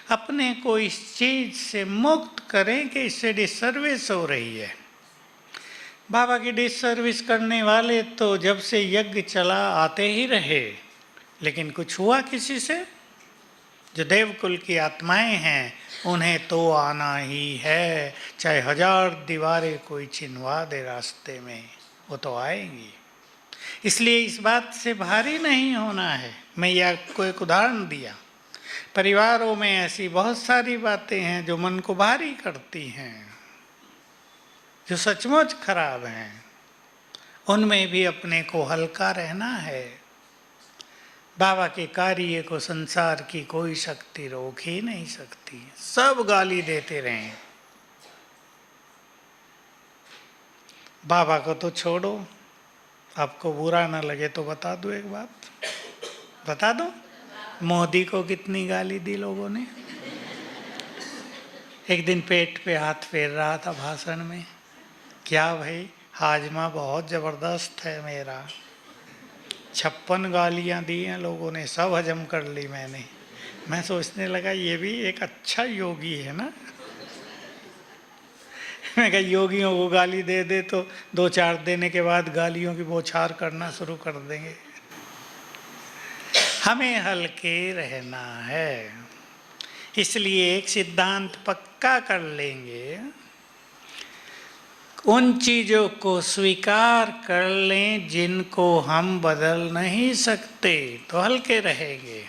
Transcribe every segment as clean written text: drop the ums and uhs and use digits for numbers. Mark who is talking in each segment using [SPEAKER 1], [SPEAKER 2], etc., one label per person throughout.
[SPEAKER 1] अपने को इस चीज से मुक्त करें कि इससे डिसर्विस हो रही है। बाबा की डिसर्विस करने वाले तो जब से यज्ञ चला आते ही रहे, लेकिन कुछ हुआ किसी से? जो देवकुल की आत्माएं हैं उन्हें तो आना ही है, चाहे 1000 दीवारें कोई चिनवा दे रास्ते में, वो तो आएंगी। इसलिए इस बात से भारी नहीं होना है। मैं यह आपको एक उदाहरण दिया। परिवारों में ऐसी बहुत सारी बातें हैं जो मन को भारी करती हैं, जो सचमुच खराब हैं। उनमें भी अपने को हल्का रहना है। बाबा के कार्य को संसार की कोई शक्ति रोक ही नहीं सकती। सब गाली देते रहें, बाबा को तो छोड़ो। आपको बुरा ना लगे तो बता दूं एक बात, बता दो। मोदी को कितनी गाली दी लोगों ने। एक दिन पेट पे हाथ फेर रहा था भाषण में, क्या भाई हाजमा बहुत जबरदस्त है मेरा। 56 गालियां दी हैं लोगों ने, सब हजम कर ली मैंने। मैं सोचने लगा ये भी एक अच्छा योगी है ना। मैं कहा योगियों को गाली दे दे तो 2-4 देने के बाद गालियों की बौछार करना शुरू कर देंगे। हमें हल्के रहना है। इसलिए एक सिद्धांत पक्का कर लेंगे, उन चीजों को स्वीकार कर लें जिनको हम बदल नहीं सकते, तो हल्के रहेंगे।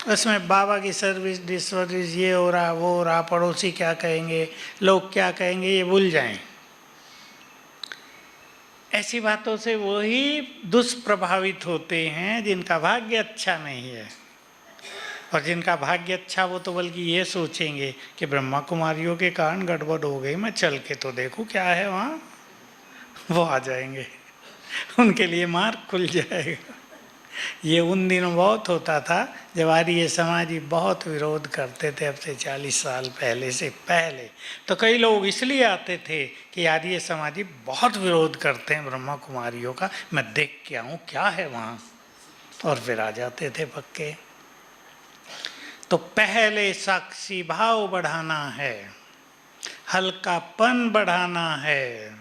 [SPEAKER 1] उसमें बाबा की सर्विस डिसर्विस, ये हो रहा वो हो रहा, पड़ोसी क्या कहेंगे, लोग क्या कहेंगे, ये भूल जाएं। ऐसी बातों से वही दुष्प्रभावित होते हैं जिनका भाग्य अच्छा नहीं है। और जिनका भाग्य अच्छा, वो तो बल्कि ये सोचेंगे कि ब्रह्मा कुमारियों के कारण गड़बड़ हो गई, मैं चल के तो देखूं क्या है वहाँ। वो आ जाएंगे, उनके लिए मार्ग खुल जाएगा। ये उन दिनों बहुत होता था जब आर्य समाजी बहुत विरोध करते थे, अब से 40 साल पहले से पहले। तो कई लोग इसलिए आते थे कि आर्य समाजी बहुत विरोध करते हैं ब्रह्मा कुमारियों का, मैं देख के आऊँ क्या है वहाँ, और फिर आ जाते थे पक्के। तो पहले साक्षी भाव बढ़ाना है, हल्कापन बढ़ाना है,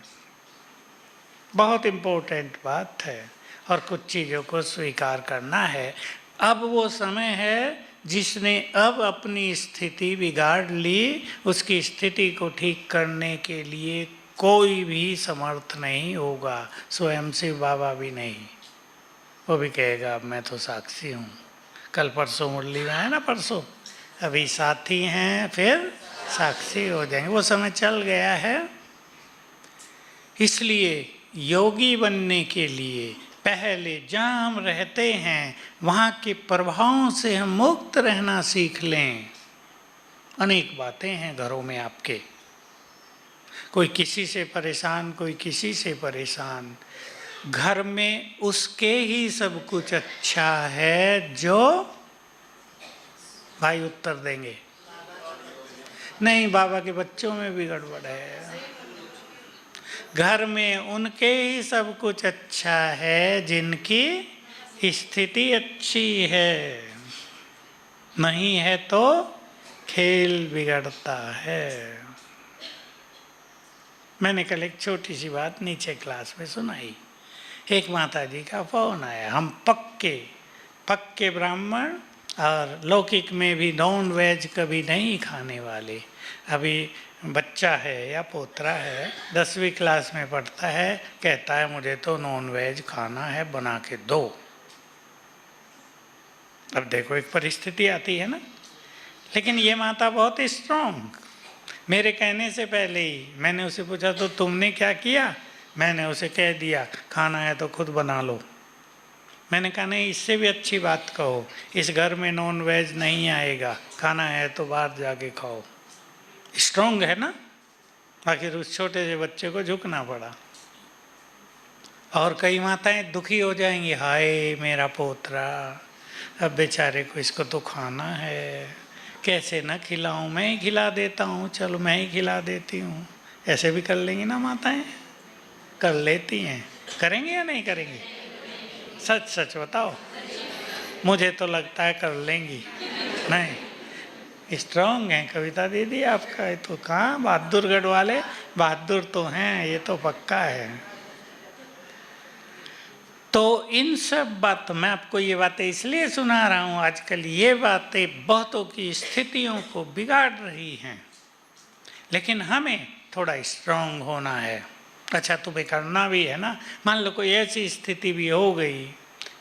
[SPEAKER 1] बहुत इम्पोर्टेंट बात है। और कुछ चीज़ों को स्वीकार करना है। अब वो समय है जिसने अब अपनी स्थिति बिगाड़ ली, उसकी स्थिति को ठीक करने के लिए कोई भी समर्थ नहीं होगा, स्वयं शिव बाबा भी नहीं। वो भी कहेगा अब मैं तो साक्षी हूँ। कल परसों मुरली में है ना, परसों अभी साथी हैं फिर साक्षी हो जाएंगे, वो समय चल गया है। इसलिए योगी बनने के लिए पहले जहाँ हम रहते हैं वहाँ के प्रभावों से हम मुक्त रहना सीख लें। अनेक बातें हैं घरों में आपके, कोई किसी से परेशान, कोई किसी से परेशान। घर में उसके ही सब कुछ अच्छा है जो, भाई उत्तर देंगे, नहीं बाबा के बच्चों में भी गड़बड़ है। घर में उनके ही सब कुछ अच्छा है जिनकी स्थिति अच्छी है, नहीं है तो खेल बिगड़ता है। मैंने कल एक छोटी सी बात नीचे क्लास में सुनाई। एक माता जी का फोन आया, हम पक्के ब्राह्मण और लौकिक में भी नॉन वेज कभी नहीं खाने वाले। अभी बच्चा है या पोतरा है, 10वीं क्लास में पढ़ता है, कहता है मुझे तो नॉन वेज खाना है, बना के दो। अब देखो एक परिस्थिति आती है ना। लेकिन ये माता बहुत स्ट्रॉन्ग, मेरे कहने से पहले ही मैंने उसे पूछा तो तुमने क्या किया, मैंने उसे कह दिया खाना है तो खुद बना लो। मैंने कहा नहीं, इससे भी अच्छी बात कहो, इस घर में नॉन वेज नहीं आएगा, खाना है तो बाहर जाके खाओ। स्ट्रॉन्ग है ना। आखिर उस छोटे से बच्चे को झुकना पड़ा। और कई माताएं दुखी हो जाएंगी, हाय मेरा पोतरा, अब बेचारे को इसको तो खाना है, कैसे ना खिलाऊं, मैं ही खिला देता हूँ, चलो मैं ही खिला देती हूँ। ऐसे भी कर लेंगी ना माताएं, कर लेती हैं। करेंगे या नहीं करेंगी? सच सच बताओ, मुझे तो लगता है कर लेंगी। नहीं, स्ट्रांग हैं कविता दीदी आपका। ये तो कहाँ बहादुरगढ़ वाले बहादुर तो हैं, ये तो पक्का है। तो इन सब बात मैं आपको ये बातें इसलिए सुना रहा हूँ, आजकल ये बातें बहुतों की स्थितियों को बिगाड़ रही हैं, लेकिन हमें थोड़ा स्ट्रांग होना है। अच्छा तुम्हें करना भी है ना। मान लो कोई ऐसी स्थिति भी हो गई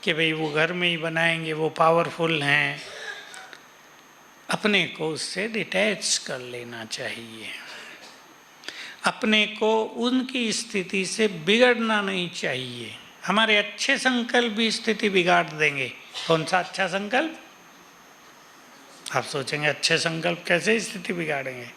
[SPEAKER 1] कि भाई वो घर में ही बनाएंगे, वो पावरफुल हैं, अपने को उससे डिटैच कर लेना चाहिए। अपने को उनकी स्थिति से बिगड़ना नहीं चाहिए। हमारे अच्छे संकल्प भी स्थिति बिगाड़ देंगे। कौन सा अच्छा संकल्प? आप सोचेंगे अच्छे संकल्प कैसे स्थिति बिगाड़ेंगे।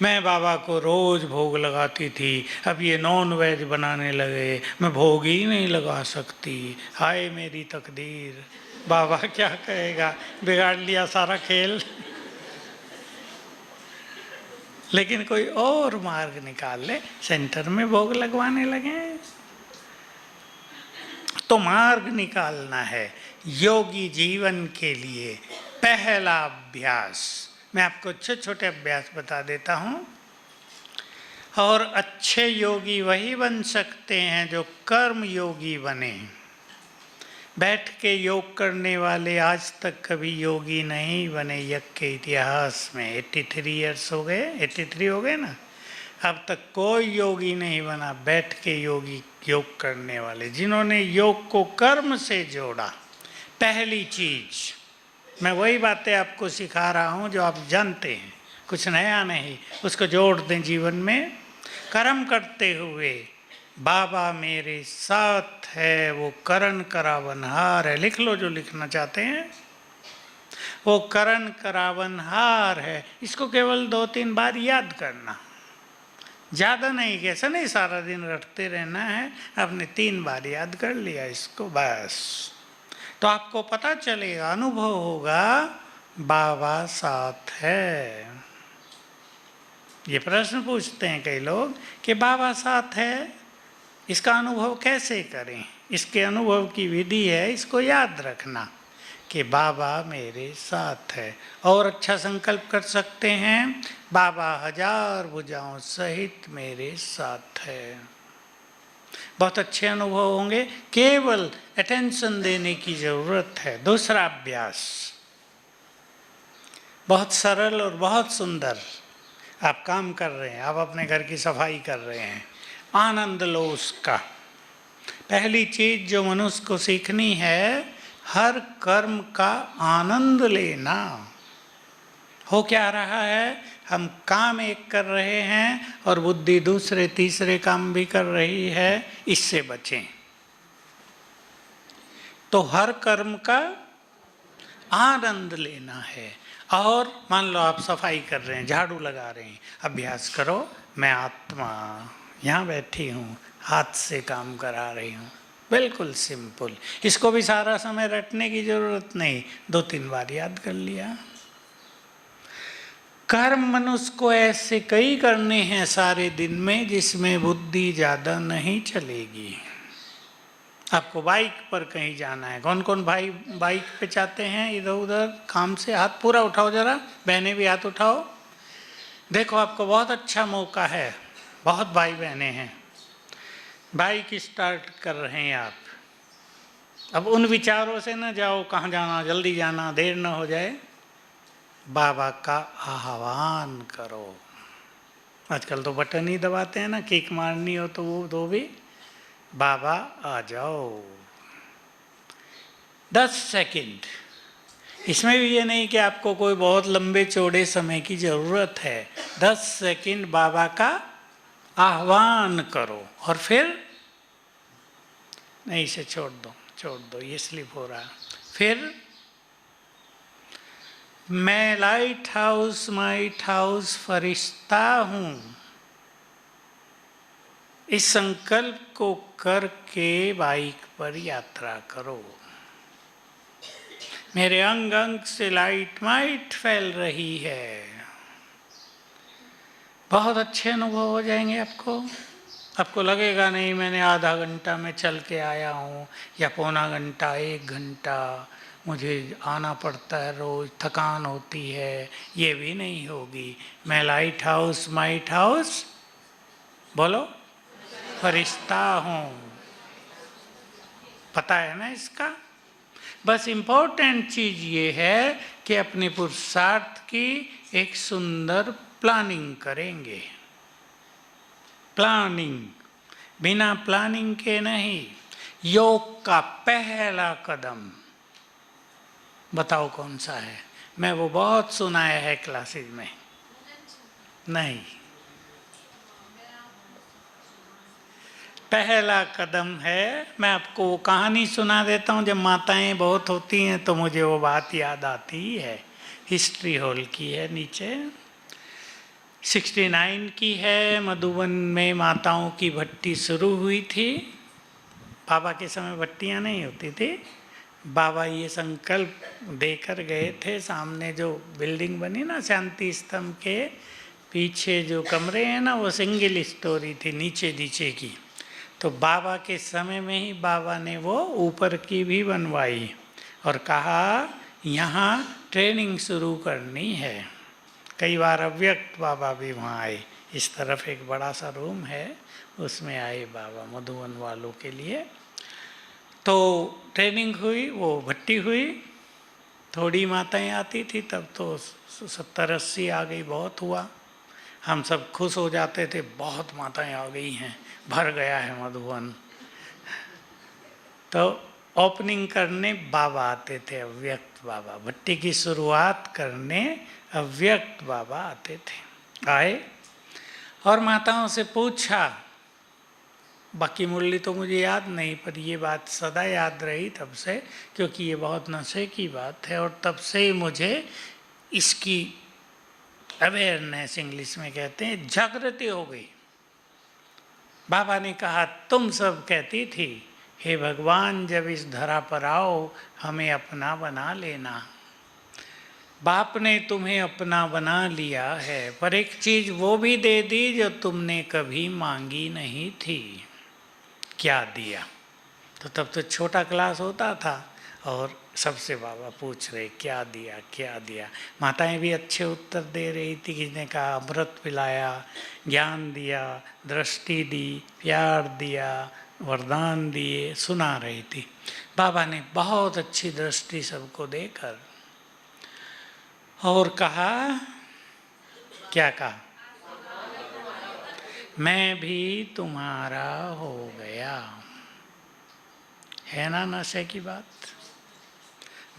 [SPEAKER 1] मैं बाबा को रोज भोग लगाती थी, अब ये नॉन वेज बनाने लगे, मैं भोग ही नहीं लगा सकती, हाय मेरी तकदीर। बाबा क्या कहेगा, बिगाड़ लिया सारा खेल। लेकिन कोई और मार्ग निकाल ले, सेंटर में भोग लगवाने लगे। तो मार्ग निकालना है योगी जीवन के लिए। पहला अभ्यास मैं आपको छोटे छोटे अभ्यास बता देता हूँ। और अच्छे योगी वही बन सकते हैं जो कर्म योगी बने। बैठ के योग करने वाले आज तक कभी योगी नहीं बने यज्ञ के इतिहास में। 83 ईयर्स हो गए, 83 हो गए ना। अब तक कोई योगी नहीं बना बैठ के योगी योग करने वाले, जिन्होंने योग को कर्म से जोड़ा। पहली चीज मैं वही बातें आपको सिखा रहा हूँ जो आप जानते हैं, कुछ नया नहीं। उसको जोड़ दें जीवन में। कर्म करते हुए बाबा मेरे साथ है, वो करण करावनहार है। लिख लो जो लिखना चाहते हैं। वो करण करावनहार है। इसको केवल 2-3 बार याद करना, ज़्यादा नहीं। कैसा नहीं सारा दिन रटते रहना है। आपने 3 बार याद कर लिया इसको बस, तो आपको पता चलेगा, अनुभव होगा बाबा साथ है। ये प्रश्न पूछते हैं कई लोग कि बाबा साथ है, इसका अनुभव कैसे करें? इसके अनुभव की विधि है, इसको याद रखना कि बाबा मेरे साथ है। और अच्छा संकल्प कर सकते हैं, बाबा 1000 भुजाओं सहित मेरे साथ है। बहुत अच्छे अनुभव होंगे। केवल अटेंशन देने की जरूरत है। दूसरा अभ्यास बहुत सरल और बहुत सुंदर। आप काम कर रहे हैं, आप अपने घर की सफाई कर रहे हैं, आनंद लो उसका। पहली चीज जो मनुष्य को सीखनी है, हर कर्म का आनंद लेना। हो क्या रहा है, हम काम एक कर रहे हैं और बुद्धि दूसरे तीसरे काम भी कर रही है, इससे बचें। तो हर कर्म का आनंद लेना है। और मान लो आप सफाई कर रहे हैं, झाड़ू लगा रहे हैं, अभ्यास करो, मैं आत्मा यहाँ बैठी हूँ, हाथ से काम करा रही हूँ। बिल्कुल सिंपल। इसको भी सारा समय रटने की जरूरत नहीं, 2-3 बार याद कर लिया। कर्म मनुष्य को ऐसे कई करने हैं सारे दिन में जिसमें बुद्धि ज़्यादा नहीं चलेगी। आपको बाइक पर कहीं जाना है, कौन कौन भाई बाइक पे जाते हैं इधर उधर काम से? हाथ पूरा उठाओ जरा, बहनें भी हाथ उठाओ। देखो आपको बहुत अच्छा मौका है, बहुत भाई बहनें हैं, बाइक स्टार्ट कर रहे हैं आप। अब उन विचारों से ना जाओ, कहाँ जाना, जल्दी जाना, देर ना हो जाए। बाबा का आह्वान करो। आजकल तो बटन ही दबाते हैं ना, किक मारनी हो तो वो दो भी, बाबा आ जाओ। 10 सेकंड। इसमें भी ये नहीं कि आपको कोई बहुत लंबे चौड़े समय की जरूरत है। 10 सेकंड बाबा का आह्वान करो और फिर नहीं, इसे छोड़ दो, ये स्लिप हो रहा। फिर मैं लाइट हाउस फरिश्ता हूँ, इस संकल्प को करके बाइक पर यात्रा करो। मेरे अंग अंग से लाइट माइट फैल रही है। बहुत अच्छे अनुभव हो जाएंगे आपको लगेगा नहीं मैंने आधा घंटा में चल के आया हूँ, या पौना घंटा, 1 घंटा, मुझे आना पड़ता है रोज, थकान होती है, ये भी नहीं होगी। मैं लाइट हाउस माइट हाउस बोलो फरिश्ता हूँ, पता है ना इसका। बस इम्पोर्टेंट चीज ये है कि अपने पुरुषार्थ की एक सुंदर प्लानिंग करेंगे। प्लानिंग, बिना प्लानिंग के नहीं। योग का पहला कदम बताओ कौन सा है? मैं वो बहुत सुनाया है क्लासेस में। नहीं, पहला कदम है, मैं आपको वो कहानी सुना देता हूँ। जब माताएं बहुत होती हैं तो मुझे वो बात याद आती है। हिस्ट्री हॉल की है, नीचे 69 की है। मधुबन में माताओं की भट्टी शुरू हुई थी। बाबा के समय भट्टियाँ नहीं होती थी। बाबा ये संकल्प देकर गए थे। सामने जो बिल्डिंग बनी ना शांति स्तंभ के पीछे जो कमरे हैं ना, वो सिंगल स्टोरी थी, नीचे नीचे की। तो बाबा के समय में ही बाबा ने वो ऊपर की भी बनवाई और कहा यहाँ ट्रेनिंग शुरू करनी है। कई बार अव्यक्त बाबा भी वहाँ आए। इस तरफ एक बड़ा सा रूम है, उसमें आए बाबा मधुबन वालों के लिए। तो ट्रेनिंग हुई, वो भट्टी हुई। थोड़ी माताएं आती थी तब तो 70-80 आ गई, बहुत हुआ। हम सब खुश हो जाते थे, बहुत माताएं आ गई हैं, भर गया है मधुबन। तो ओपनिंग करने बाबा आते थे, अव्यक्त बाबा। भट्टी की शुरुआत करने अव्यक्त बाबा आते थे। आए और माताओं से पूछा, बाकी मुरली तो मुझे याद नहीं, पर ये बात सदा याद रही तब से, क्योंकि ये बहुत नशे की बात है। और तब से ही मुझे इसकी अवेयरनेस, इंग्लिश में कहते हैं, जागृति हो गई। बाबा ने कहा, तुम सब कहती थी हे भगवान जब इस धरा पर आओ हमें अपना बना लेना। बाप ने तुम्हें अपना बना लिया है, पर एक चीज वो भी दे दी जो तुमने कभी मांगी नहीं थी। क्या दिया? तो तब तो छोटा क्लास होता था और सबसे बाबा पूछ रहे क्या दिया, क्या दिया। माताएं भी अच्छे उत्तर दे रही थी। किसी ने कहा अमृत पिलाया, ज्ञान दिया, दृष्टि दी, प्यार दिया, वरदान दिए, सुना रही थी। बाबा ने बहुत अच्छी दृष्टि सबको देकर और कहा, क्या कहा? मैं भी तुम्हारा हो गया। है ना नशे की बात?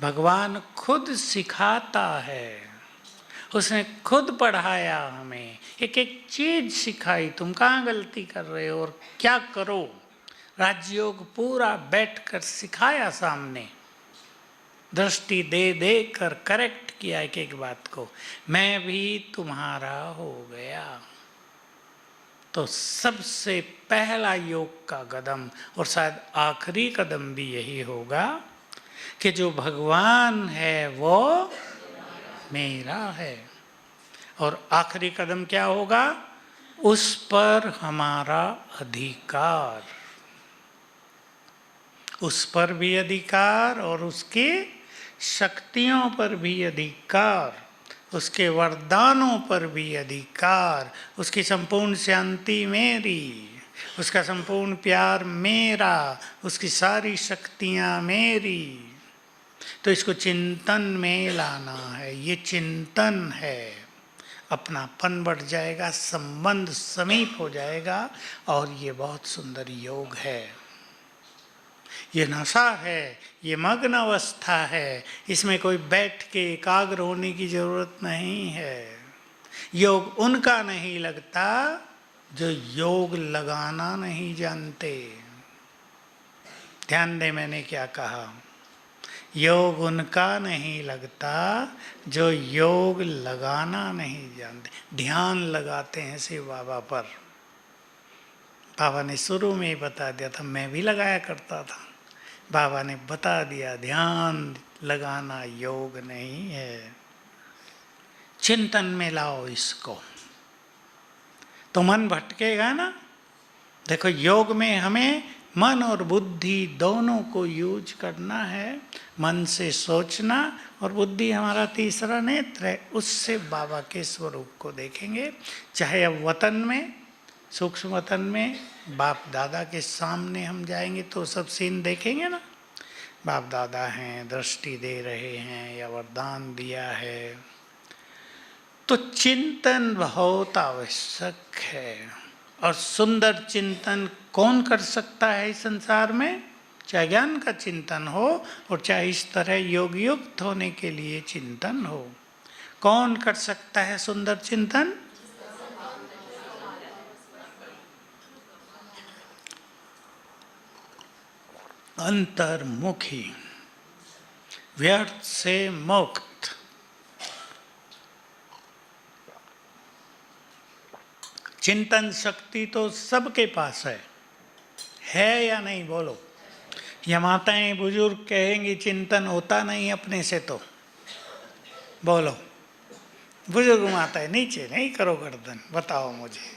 [SPEAKER 1] भगवान खुद सिखाता है, उसने खुद पढ़ाया हमें, एक एक चीज सिखाई। तुम कहाँ गलती कर रहे हो और क्या करो। राजयोग पूरा बैठकर सिखाया सामने, दृष्टि दे दे कर करेक्ट किया एक एक बात को। मैं भी तुम्हारा हो गया। तो सबसे पहला योग का कदम और शायद आखिरी कदम भी यही होगा कि जो भगवान है वो मेरा है। और आखिरी कदम क्या होगा? उस पर हमारा अधिकार, उस पर भी अधिकार और उसकी शक्तियों पर भी अधिकार, उसके वरदानों पर भी अधिकार। उसकी संपूर्ण शांति मेरी, उसका संपूर्ण प्यार मेरा, उसकी सारी शक्तियाँ मेरी। तो इसको चिंतन में लाना है। ये चिंतन है, अपनापन बढ़ जाएगा, संबंध समीप हो जाएगा और ये बहुत सुंदर योग है। ये नशा है, ये मग्न अवस्था है। इसमें कोई बैठ के एकाग्र होने की जरूरत नहीं है। योग उनका नहीं लगता जो योग लगाना नहीं जानते। ध्यान दे मैंने क्या कहा। योग उनका नहीं लगता जो योग लगाना नहीं जानते। ध्यान लगाते हैं शिव बाबा पर। बाबा ने शुरू में ही बता दिया था, मैं भी लगाया करता था। बाबा ने बता दिया ध्यान लगाना योग नहीं है। चिंतन में लाओ इसको, तो मन भटकेगा ना। देखो योग में हमें मन और बुद्धि दोनों को यूज करना है। मन से सोचना और बुद्धि हमारा तीसरा नेत्र है, उससे बाबा के स्वरूप को देखेंगे। चाहे अब वतन में, सूक्ष्म वतन में बाप दादा के सामने हम जाएंगे तो सब सीन देखेंगे ना, बाप दादा हैं, दृष्टि दे रहे हैं या वरदान दिया है। तो चिंतन बहुत आवश्यक है। और सुंदर चिंतन कौन कर सकता है इस संसार में? चाहे ज्ञान का चिंतन हो और चाहे इस तरह योग युक्त होने के लिए चिंतन हो। कौन कर सकता है सुंदर चिंतन? अंतर्मुखी, व्यर्थ से मुक्त। चिंतन शक्ति तो सबके पास है या नहीं? बोलो। या माताएं बुजुर्ग कहेंगी चिंतन होता नहीं अपने से, तो बोलो। बुजुर्ग माताएं, नीचे नहीं करो गर्दन, बताओ मुझे।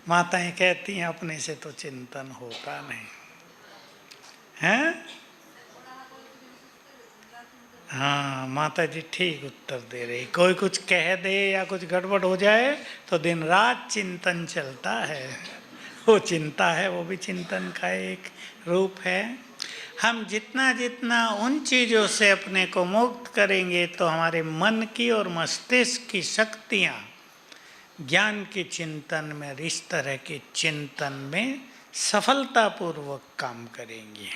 [SPEAKER 1] माताएं कहती हैं अपने से तो चिंतन होता नहीं है। हाँ, माता जी ठीक उत्तर दे रही। कोई कुछ कह दे या कुछ गड़बड़ हो जाए तो दिन रात चिंतन चलता है। वो चिंता है, वो भी चिंतन का एक रूप है। हम जितना जितना उन चीज़ों से अपने को मुक्त करेंगे तो हमारे मन की और मस्तिष्क की शक्तियाँ ज्ञान के चिंतन में, इस तरह के चिंतन में सफलतापूर्वक काम करेंगी।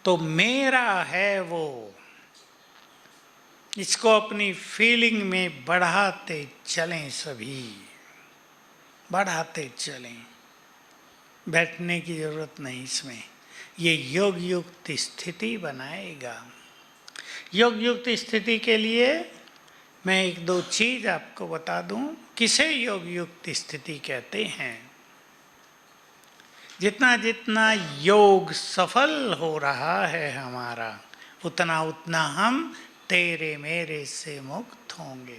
[SPEAKER 1] तो मेरा है वो, इसको अपनी फीलिंग में बढ़ाते चलें, सभी बढ़ाते चलें। बैठने की जरूरत नहीं इसमें, ये योग युक्त स्थिति बनाएगा। योग युक्त स्थिति के लिए मैं एक दो चीज आपको बता दूं। किसे योग युक्त स्थिति कहते हैं? जितना जितना योग सफल हो रहा है हमारा, उतना उतना हम तेरे मेरे से मुक्त होंगे,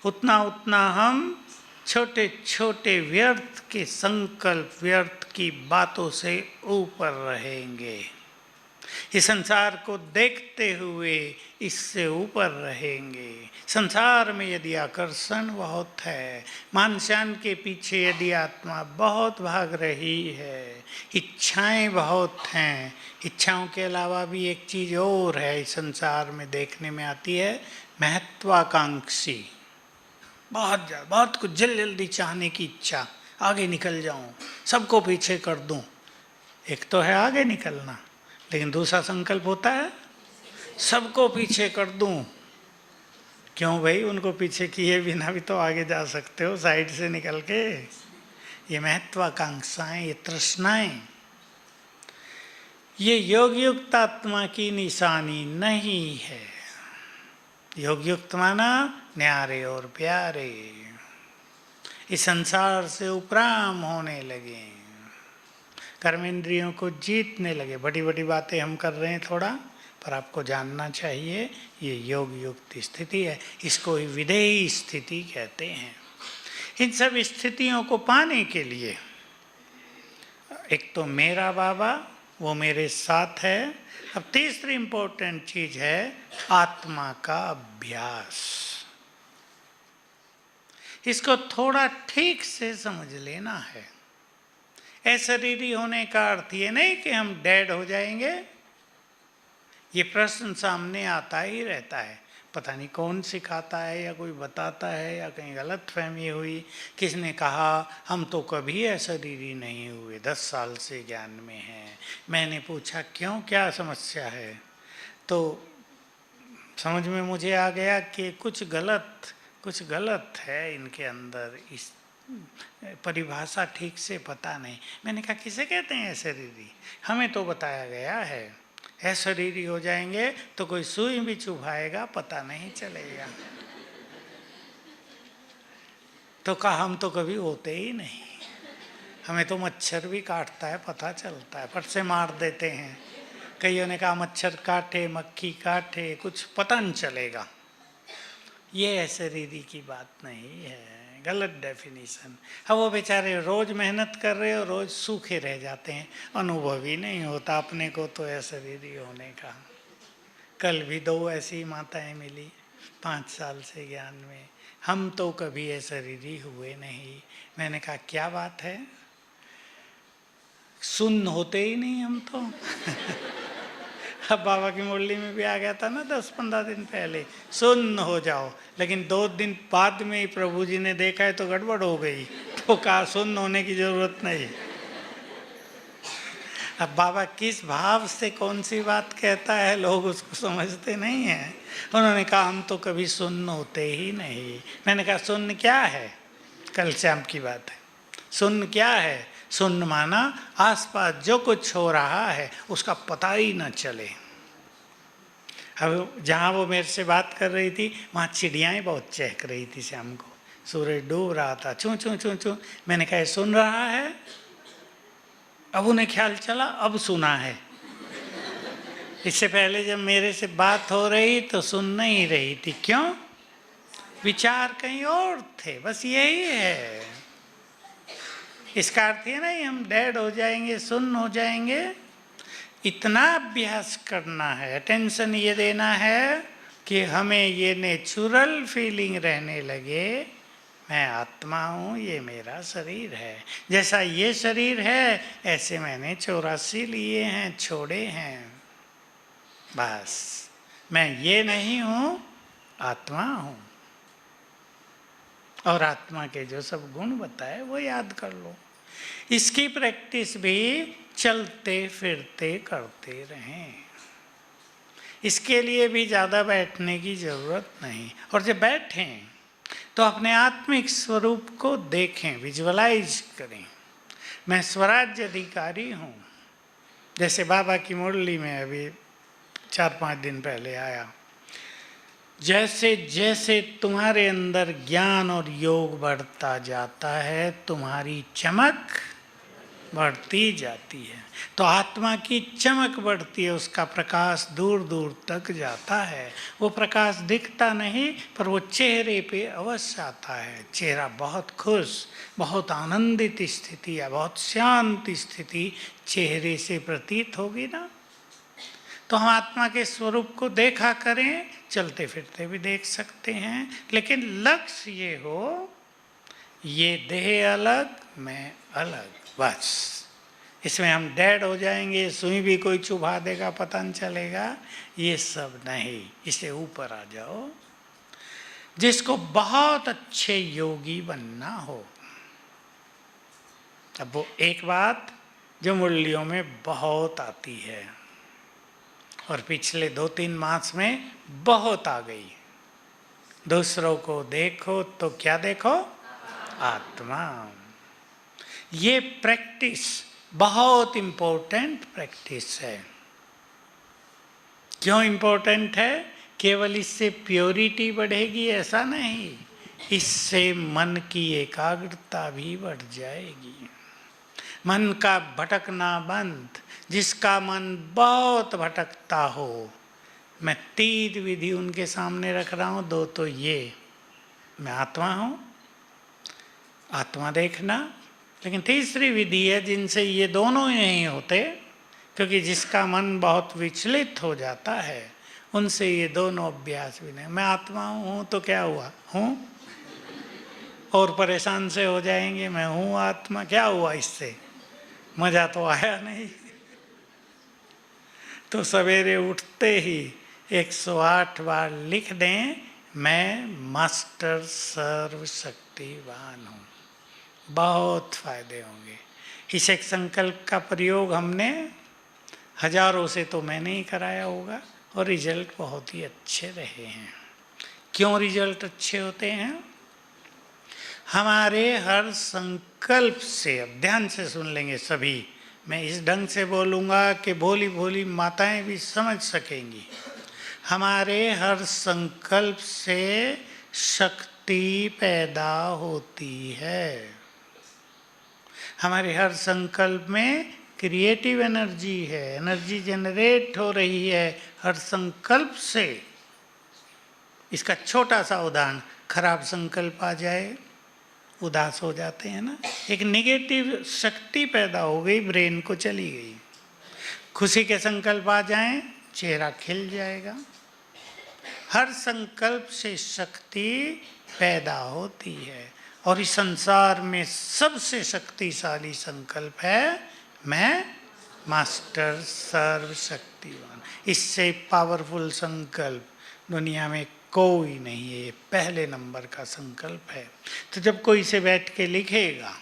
[SPEAKER 1] उतना उतना हम छोटे छोटे व्यर्थ के संकल्प, व्यर्थ की बातों से ऊपर रहेंगे। इस संसार को देखते हुए इससे ऊपर रहेंगे। संसार में यदि आकर्षण बहुत है, मानशान के पीछे यदि आत्मा बहुत भाग रही है, इच्छाएं बहुत हैं, इच्छाओं के अलावा भी एक चीज़ और है इस संसार में देखने में आती है, महत्वाकांक्षी। बहुत कुछ जल्दी चाहने की इच्छा, आगे निकल जाऊं, सबको पीछे कर दूं। एक तो है आगे निकलना, लेकिन दूसरा संकल्प होता है सबको पीछे कर दूं। क्यों भाई? उनको पीछे किए बिना भी तो आगे जा सकते हो साइड से निकल के। ये महत्वाकांक्षाएं, ये तृष्णाएं, ये योग युक्त आत्मा की निशानी नहीं है। योग युक्त माना न्यारे और प्यारे, इस संसार से उपराम होने लगे, कर्मेंद्रियों को जीतने लगे। बड़ी बड़ी बातें हम कर रहे हैं थोड़ा, पर आपको जानना चाहिए ये योग युक्त स्थिति है। इसको ही विधेयी स्थिति कहते हैं। इन सब स्थितियों को पाने के लिए एक तो मेरा बाबा, वो मेरे साथ है। अब तीसरी इंपॉर्टेंट चीज है आत्मा का अभ्यास। इसको थोड़ा ठीक से समझ लेना है। अशरीरी होने का अर्थ ये नहीं कि हम डेड हो जाएंगे। ये प्रश्न सामने आता ही रहता है, पता नहीं कौन सिखाता है या कोई बताता है या कहीं गलत फहमी हुई। किसने कहा हम तो कभी अशरीरी नहीं हुए, 10 साल से ज्ञान में हैं। मैंने पूछा क्यों, क्या समस्या है? तो समझ में मुझे आ गया कि कुछ गलत है इनके अंदर, इस परिभाषा ठीक से पता नहीं। मैंने कहा किसे कहते हैं अशरीरी? हमें तो बताया गया है अशरीरी हो जाएंगे तो कोई सुई भी चुभाएगा पता नहीं चलेगा। तो कहा हम तो कभी होते ही नहीं, हमें तो मच्छर भी काटता है पता चलता है, फट से मार देते हैं। कईयों ने कहा मच्छर काटे, मक्खी काटे, कुछ पता नहीं चलेगा। ये अशरीरी की बात नहीं है, गलत डेफिनेशन। अब वो बेचारे रोज मेहनत कर रहे हो, रोज सूखे रह जाते हैं, अनुभव ही नहीं होता अपने को तो अशरीरी होने का। कल भी 2 ऐसी माताएं मिली 5 साल से ज्ञान में, हम तो कभी अशरीरी हुए नहीं। मैंने कहा क्या बात है, सुन्न होते ही नहीं हम तो। अब बाबा की मुरली में भी आ गया था ना 10-15 दिन पहले, सुन्न हो जाओ, लेकिन 2 दिन बाद में ही प्रभु जी ने देखा है तो गड़बड़ हो गई, तो कहा सुन्न होने की जरूरत नहीं। अब बाबा किस भाव से कौन सी बात कहता है लोग उसको समझते नहीं हैं। उन्होंने कहा हम तो कभी सुन्न होते ही नहीं। मैंने कहा सुन्न क्या है, कल शाम की बात है। सुन्न क्या है, सुन्न माना आसपास जो कुछ हो रहा है उसका पता ही न चले। अब जहाँ वो मेरे से बात कर रही थी वहाँ चिड़ियाएँ बहुत चहक रही थी शाम को, सूरज डूब रहा था, चूं चूं चूं चूं। मैंने कहा सुन रहा है, अब उन्हें ख्याल चला अब सुना है। इससे पहले जब मेरे से बात हो रही तो सुन नहीं रही थी, क्यों, विचार कहीं और थे, बस यही है। इसका अर्थ है नहीं हम डेड हो जाएंगे, सुन्न हो जाएंगे। इतना अभ्यास करना है, अटेंशन ये देना है कि हमें ये नेचुरल फीलिंग रहने लगे, मैं आत्मा हूँ, ये मेरा शरीर है। जैसा ये शरीर है ऐसे मैंने 84 लिए हैं, छोड़े हैं, बस मैं ये नहीं हूँ, आत्मा हूँ। और आत्मा के जो सब गुण बताए वो याद कर लो। इसकी प्रैक्टिस भी चलते फिरते करते रहें। इसके लिए भी ज़्यादा बैठने की ज़रूरत नहीं। और जब बैठें तो अपने आत्मिक स्वरूप को देखें, विजुअलाइज करें। मैं स्वराज्य अधिकारी हूँ। जैसे बाबा की मुरली में अभी 4-5 दिन पहले आया, जैसे जैसे तुम्हारे अंदर ज्ञान और योग बढ़ता जाता है तुम्हारी चमक बढ़ती जाती है। तो आत्मा की चमक बढ़ती है, उसका प्रकाश दूर दूर तक जाता है। वो प्रकाश दिखता नहीं पर वो चेहरे पे अवश्य आता है। चेहरा बहुत खुश, बहुत आनंदित स्थिति है, बहुत शांत स्थिति चेहरे से प्रतीत होगी ना। तो हम आत्मा के स्वरूप को देखा करें, चलते फिरते भी देख सकते हैं, लेकिन लक्ष्य ये हो ये देह अलग मैं अलग, बस। इसमें हम डेड हो जाएंगे, सुई भी कोई चुभा देगा पता नहीं चलेगा, ये सब नहीं। इसे ऊपर आ जाओ। जिसको बहुत अच्छे योगी बनना हो, अब वो एक बात जो मुरलियों में बहुत आती है और पिछले 2-3 मास में बहुत आ गई, दूसरों को देखो तो क्या देखो, आत्मा। ये प्रैक्टिस बहुत इम्पोर्टेंट प्रैक्टिस है। क्यों इम्पोर्टेंट है? केवल इससे प्योरिटी बढ़ेगी ऐसा नहीं, इससे मन की एकाग्रता भी बढ़ जाएगी। मन का भटकना बंद। जिसका मन बहुत भटकता हो, मैं 3 विधि उनके सामने रख रहा हूँ। 2 तो ये, मैं आत्मा हूँ, आत्मा देखना, लेकिन तीसरी विधि है जिनसे ये दोनों नहीं होते, क्योंकि जिसका मन बहुत विचलित हो जाता है उनसे ये दोनों अभ्यास भी नहीं। मैं आत्मा हूँ तो क्या हुआ, हूँ, और परेशान से हो जाएंगे। मैं हूँ आत्मा, क्या हुआ, इससे मज़ा तो आया नहीं। तो सवेरे उठते ही 108 बार लिख दें, मैं मास्टर सर्वशक्तिवान हूँ, बहुत फायदे होंगे। इस एक संकल्प का प्रयोग हमने हजारों से तो मैंने ही कराया होगा और रिजल्ट बहुत ही अच्छे रहे हैं। क्यों रिजल्ट अच्छे होते हैं? हमारे हर संकल्प से, अब ध्यान से सुन लेंगे सभी, मैं इस ढंग से बोलूँगा कि भोली भोली माताएं भी समझ सकेंगी। हमारे हर संकल्प से शक्ति पैदा होती है। हमारे हर संकल्प में क्रिएटिव एनर्जी है, एनर्जी जनरेट हो रही है हर संकल्प से। इसका छोटा सा उदाहरण, खराब संकल्प आ जाए, उदास हो जाते हैं ना, एक नेगेटिव शक्ति पैदा हो गई, ब्रेन को चली गई। खुशी के संकल्प आ जाएं, चेहरा खिल जाएगा। हर संकल्प से शक्ति पैदा होती है, और इस संसार में सबसे शक्तिशाली संकल्प है मैं मास्टर सर्वशक्तिवान। इससे पावरफुल संकल्प दुनिया में कोई नहीं है, ये पहले नंबर का संकल्प है। तो जब कोई इसे बैठ के लिखेगा,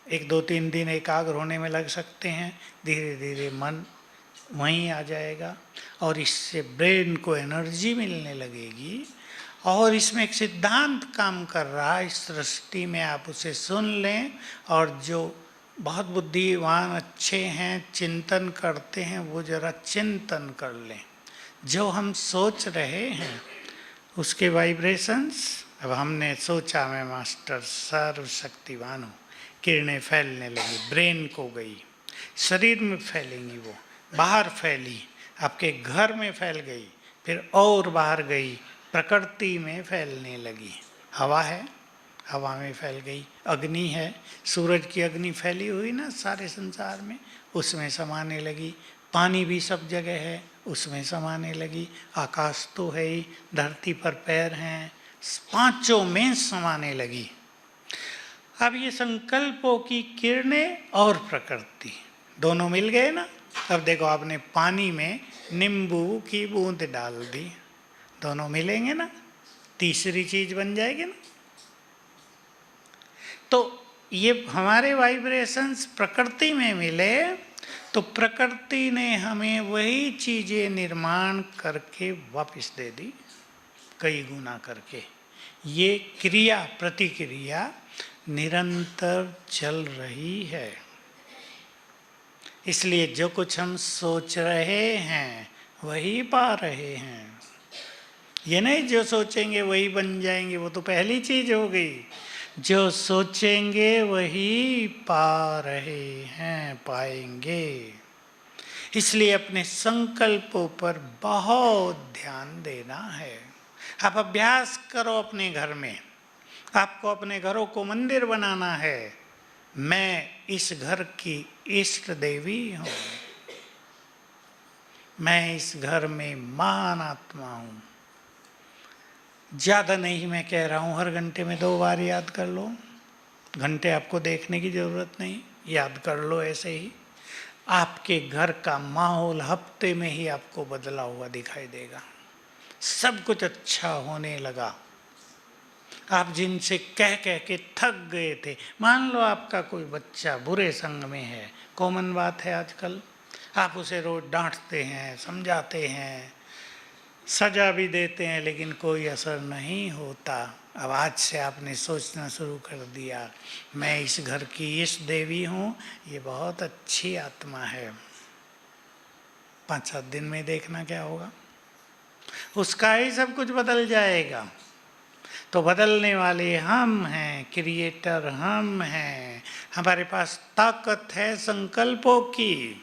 [SPEAKER 1] 1-2-3 दिन एकाग्र होने में लग सकते हैं, धीरे धीरे मन वहीं आ जाएगा, और इससे ब्रेन को एनर्जी मिलने लगेगी। और इसमें एक सिद्धांत काम कर रहा है, इस सृष्टि में आप उसे सुन लें, और जो बहुत बुद्धिमान अच्छे हैं, चिंतन करते हैं, वो जरा चिंतन कर लें। जो हम सोच रहे हैं उसके वाइब्रेशंस, अब हमने सोचा मैं मास्टर सर्वशक्तिवान हूँ, किरणें फैलने लगी, ब्रेन को गई, शरीर में फैलेंगी, वो बाहर फैली, आपके घर में फैल गई, फिर और बाहर गई, प्रकृति में फैलने लगी। हवा है, हवा में फैल गई, अग्नि है, सूरज की अग्नि फैली हुई ना सारे संसार में, उसमें समाने लगी, पानी भी सब जगह है, उसमें समाने लगी, आकाश तो है ही, धरती पर पैर हैं, पांचों में समाने लगी। अब ये संकल्पों की किरणें और प्रकृति दोनों मिल गए ना। अब देखो, आपने पानी में नींबू की बूंद डाल दी, दोनों मिलेंगे ना, तीसरी चीज बन जाएगी ना। तो ये हमारे वाइब्रेशंस प्रकृति में मिले, तो प्रकृति ने हमें वही चीजें निर्माण करके वापस दे दी, कई गुना करके। ये क्रिया प्रतिक्रिया निरंतर चल रही है। इसलिए जो कुछ हम सोच रहे हैं वही पा रहे हैं। ये नहीं जो सोचेंगे वही बन जाएंगे, वो तो पहली चीज हो गई। जो सोचेंगे वही पा रहे हैं, पाएंगे। इसलिए अपने संकल्पों पर बहुत ध्यान देना है। आप अभ्यास करो अपने घर में, आपको अपने घरों को मंदिर बनाना है। मैं इस घर की इष्ट देवी हूँ, मैं इस घर में महान आत्मा हूँ। ज़्यादा नहीं मैं कह रहा हूँ, हर घंटे में 2 बार याद कर लो। घंटे आपको देखने की ज़रूरत नहीं, याद कर लो ऐसे ही। आपके घर का माहौल हफ्ते में ही आपको बदला हुआ दिखाई देगा। सब कुछ अच्छा होने लगा। आप जिनसे कह कह के थक गए थे, मान लो आपका कोई बच्चा बुरे संग में है, कॉमन बात है आजकल, आप उसे रोज डांटते हैं, समझाते हैं, सजा भी देते हैं, लेकिन कोई असर नहीं होता। अब आज से आपने सोचना शुरू कर दिया, मैं इस घर की इस देवी हूँ, ये बहुत अच्छी आत्मा है। 5-7 दिन में देखना क्या होगा, उसका ही सब कुछ बदल जाएगा। तो बदलने वाले हम हैं, क्रिएटर हम हैं। हमारे पास ताकत है संकल्पों की।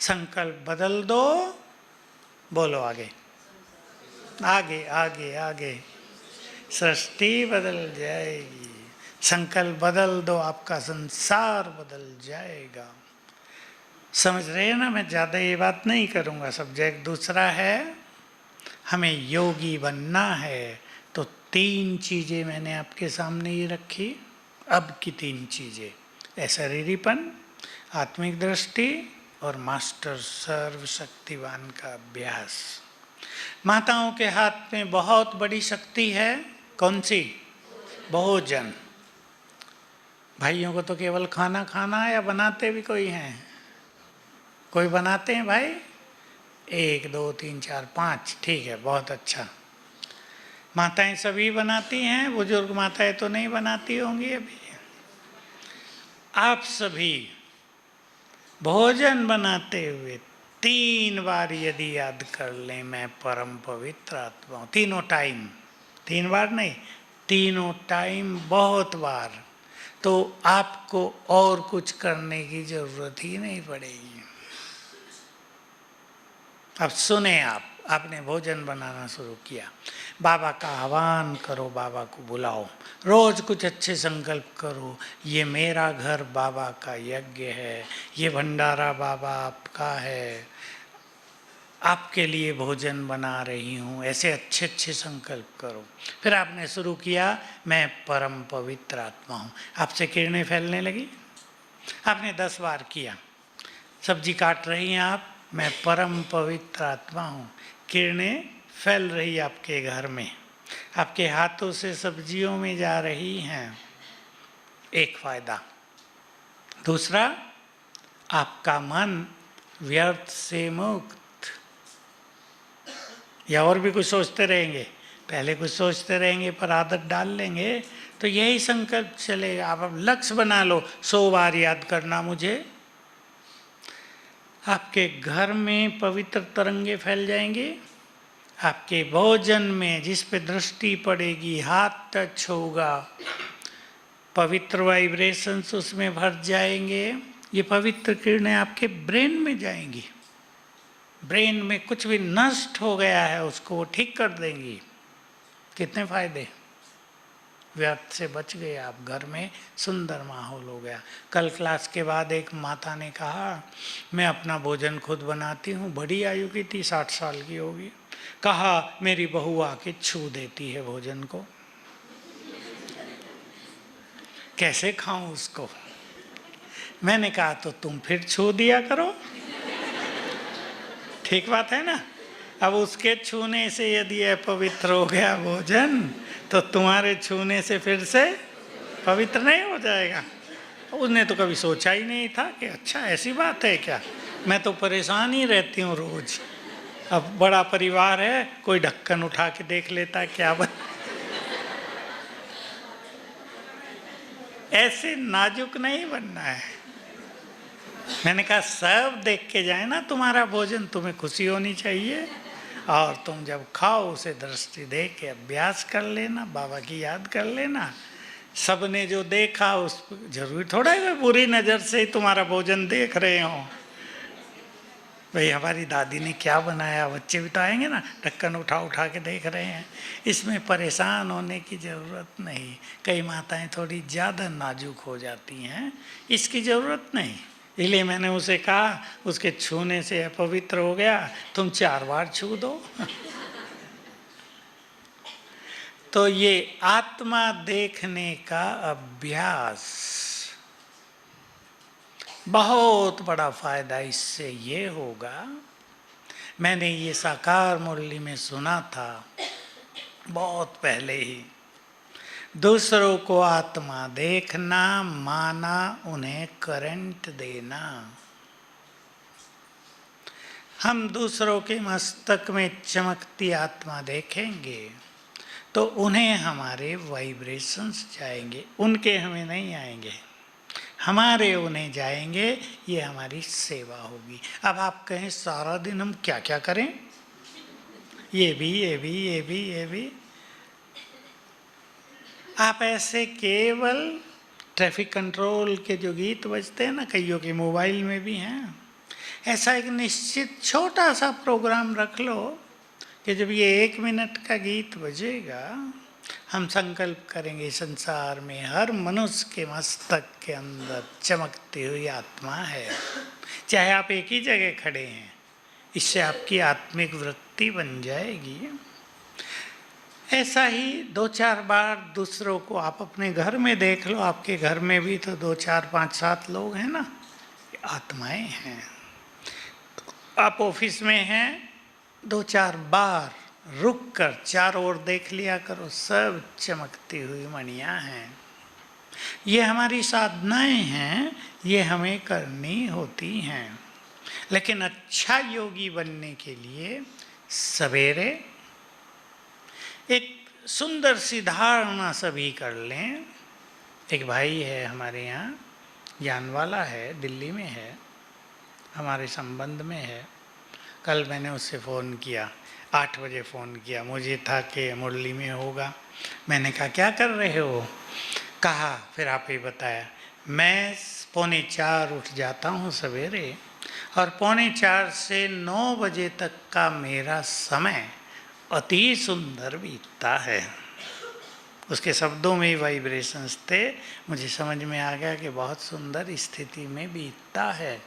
[SPEAKER 1] संकल्प बदल दो, बोलो आगे आगे आगे आगे, सृष्टि बदल जाएगी। संकल्प बदल दो, आपका संसार बदल जाएगा। समझ रहे हैं ना? मैं ज़्यादा ये बात नहीं करूँगा, सब्जेक्ट दूसरा है। हमें योगी बनना है, तो 3 चीज़ें मैंने आपके सामने ही रखी। अब की 3 चीज़ें, अशरीरीपन, आत्मिक दृष्टि और मास्टर सर्वशक्तिवान का अभ्यास। माताओं के हाथ में बहुत बड़ी शक्ति है, कौन सी? भोजन। भाइयों को तो केवल खाना खाना है, या बनाते भी कोई हैं? कोई बनाते हैं भाई? 1 2 3 4 5, ठीक है, बहुत अच्छा। माताएं सभी बनाती हैं, बुजुर्ग माताएं तो नहीं बनाती होंगी अभी। आप सभी भोजन बनाते हुए 3 बार यदि याद कर लें, मैं परम पवित्र आत्मा हूँ, तीनों टाइम, 3 बार नहीं, तीनों टाइम, बहुत बार, तो आपको और कुछ करने की जरूरत ही नहीं पड़ेगी। अब सुने आप, आपने भोजन बनाना शुरू किया, बाबा का आह्वान करो, बाबा को बुलाओ, रोज कुछ अच्छे संकल्प करो, ये मेरा घर बाबा का यज्ञ है, ये भंडारा बाबा आपका है, आपके लिए भोजन बना रही हूँ, ऐसे अच्छे अच्छे संकल्प करो। फिर आपने शुरू किया, मैं परम पवित्र आत्मा हूँ, आपसे किरणें फैलने लगी। आपने 10 बार किया, सब्जी काट रही हैं आप, मैं परम पवित्र आत्मा हूँ, किरणें फैल रही आपके घर में, आपके हाथों से सब्जियों में जा रही हैं। एक फायदा। दूसरा, आपका मन व्यर्थ से मुक्त। या और भी कुछ सोचते रहेंगे, पहले कुछ सोचते रहेंगे पर आदत डाल लेंगे तो यही संकल्प चलेगा। आप अब लक्ष्य बना लो, 100 बार याद करना मुझे। आपके घर में पवित्र तरंगे फैल जाएंगे, आपके भोजन में जिस पे दृष्टि पड़ेगी, हाथ टच होगा, पवित्र वाइब्रेशंस उसमें भर जाएंगे। ये पवित्र किरणें आपके ब्रेन में जाएंगी, ब्रेन में कुछ भी नष्ट हो गया है उसको वो ठीक कर देंगी। कितने फायदे, व्यर्थ से बच गए आप, घर में सुंदर माहौल हो गया। कल क्लास के बाद एक माता ने कहा, मैं अपना भोजन खुद बनाती हूँ, बड़ी आयु की थी, 60 साल की होगी। कहा मेरी बहू आके छू देती है भोजन को, कैसे खाऊं उसको। मैंने कहा तो तुम फिर छू दिया करो, ठीक बात है ना। अब उसके छूने से यदि अपवित्र हो गया भोजन तो तुम्हारे छूने से फिर से पवित्र नहीं हो जाएगा। उसने तो कभी सोचा ही नहीं था कि अच्छा ऐसी बात है क्या, मैं तो परेशान ही रहती हूँ रोज। अब बड़ा परिवार है, कोई ढक्कन उठा के देख लेता क्या ऐसे नाजुक नहीं बनना है। मैंने कहा सब देख के जाए ना तुम्हारा भोजन, तुम्हें खुशी होनी चाहिए, और तुम जब खाओ उसे दृष्टि दे के अभ्यास कर लेना, बाबा की याद कर लेना। सबने जो देखा उस जरूरी थोड़ा है बुरी नज़र से ही तुम्हारा भोजन देख रहे हो। भाई हमारी दादी ने क्या बनाया, बच्चे भी तो आएंगे ना, ढक्कन उठा उठा के देख रहे हैं। इसमें परेशान होने की ज़रूरत नहीं। कई माताएं थोड़ी ज़्यादा नाजुक हो जाती हैं, इसकी ज़रूरत नहीं। इसलिए मैंने उसे कहा, उसके छूने से अपवित्र हो गया, तुम 4 बार छू दो। तो ये आत्मा देखने का अभ्यास, बहुत बड़ा फायदा इससे ये होगा। मैंने ये साकार मुरली में सुना था बहुत पहले ही, दूसरों को आत्मा देखना माना उन्हें करंट देना। हम दूसरों के मस्तक में चमकती आत्मा देखेंगे तो उन्हें हमारे वाइब्रेशंस जाएंगे, उनके हमें नहीं आएंगे, हमारे उन्हें जाएंगे। ये हमारी सेवा होगी। अब आप कहें सारा दिन हम क्या क्या करें, ये भी ये भी ये भी ये भी। आप ऐसे केवल ट्रैफिक कंट्रोल के जो गीत बजते हैं ना, कईयों के मोबाइल में भी हैं, ऐसा एक निश्चित छोटा सा प्रोग्राम रख लो कि जब ये 1 मिनट का गीत बजेगा, हम संकल्प करेंगे संसार में हर मनुष्य के मस्तक के अंदर चमकती हुई आत्मा है, चाहे आप एक ही जगह खड़े हैं। इससे आपकी आत्मिक वृत्ति बन जाएगी। ऐसा ही 2-4 बार दूसरों को आप अपने घर में देख लो, आपके घर में भी तो 2-4 5-7 लोग हैं ना, आत्माएं हैं। आप ऑफिस में हैं, 2-4 बार रुक कर चारों ओर देख लिया करो, सब चमकती हुई मणियाँ हैं। ये हमारी साधनाएं हैं, ये हमें करनी होती हैं। लेकिन अच्छा योगी बनने के लिए सवेरे एक सुंदर सी धारणा सभी कर लें। एक भाई है हमारे यहाँ, ज्ञान वाला है, दिल्ली में है, हमारे संबंध में है। कल मैंने उससे फ़ोन किया, 8 बजे फ़ोन किया, मुझे था कि मुरली में होगा। मैंने कहा क्या कर रहे हो, कहा फिर आप ही बताया, मैं 3:45 उठ जाता हूँ सवेरे और 3:45 से 9 बजे तक का मेरा समय अति सुंदर बीतता है। उसके शब्दों में ही वाइब्रेशंस थे, मुझे समझ में आ गया कि बहुत सुंदर स्थिति में बीतता है।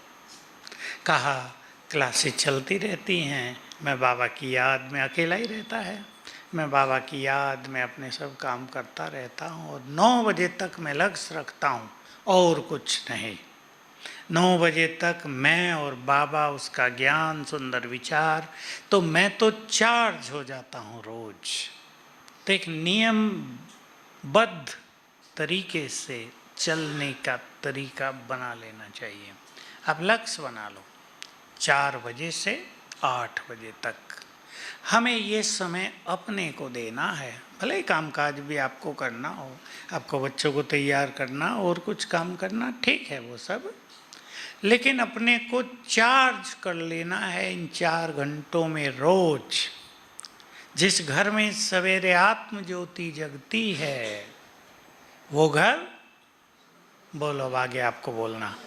[SPEAKER 1] कहा क्लासेस चलती रहती हैं, मैं बाबा की याद में अकेला ही रहता है, मैं बाबा की याद में अपने सब काम करता रहता हूँ और 9 बजे तक मैं लक्ष्य रखता हूँ और कुछ नहीं। 9 बजे तक मैं और बाबा, उसका ज्ञान, सुंदर विचार, तो मैं तो चार्ज हो जाता हूँ रोज। तो एक नियमबद्ध तरीके से चलने का तरीका बना लेना चाहिए। आप लक्ष्य बना लो 4 बजे से 8 बजे तक हमें ये समय अपने को देना है। भले ही कामकाज भी आपको करना हो, आपको बच्चों को तैयार करना और कुछ काम करना, ठीक है वो सब, लेकिन अपने को चार्ज कर लेना है इन 4 घंटों में रोज। जिस घर में सवेरे आत्म ज्योति जगती है वो घर, बोलो आगे आपको बोलना,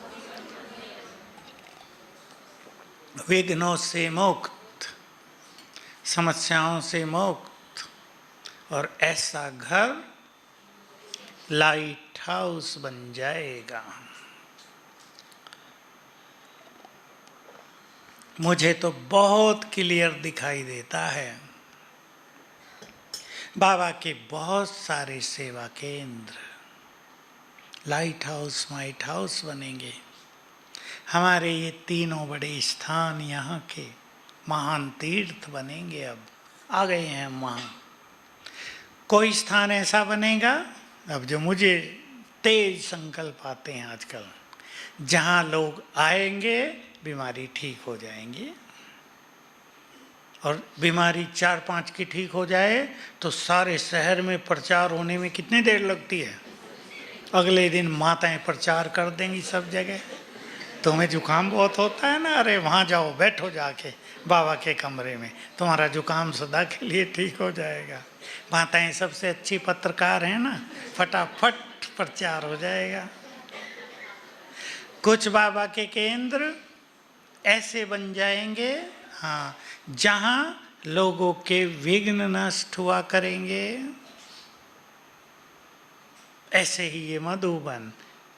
[SPEAKER 1] विघ्नों से मुक्त, समस्याओं से मुक्त, और ऐसा घर लाइट हाउस बन जाएगा। मुझे तो बहुत क्लियर दिखाई देता है। बाबा के बहुत सारे सेवा केंद्र लाइट हाउस माइट हाउस बनेंगे। हमारे ये तीनों बड़े स्थान यहाँ के महान तीर्थ बनेंगे। अब आ गए हैं हम वहाँ। कोई स्थान ऐसा बनेगा अब जो मुझे तेज संकल्प आते हैं आजकल, जहाँ लोग आएंगे बीमारी ठीक हो जाएंगी, और बीमारी 4-5 की ठीक हो जाए तो सारे शहर में प्रचार होने में कितनी देर लगती है। अगले दिन माताएं प्रचार कर देंगी सब जगह, तुम्हें जुकाम बहुत होता है ना, अरे वहाँ जाओ, बैठो जाके बाबा के कमरे में, तुम्हारा जुकाम सदा के लिए ठीक हो जाएगा। माताएं सबसे अच्छी पत्रकार हैं ना, फटाफट प्रचार हो जाएगा। कुछ बाबा के केंद्र ऐसे बन जाएंगे, हाँ, जहाँ लोगों के विघ्न नष्ट हुआ करेंगे। ऐसे ही ये मधुबन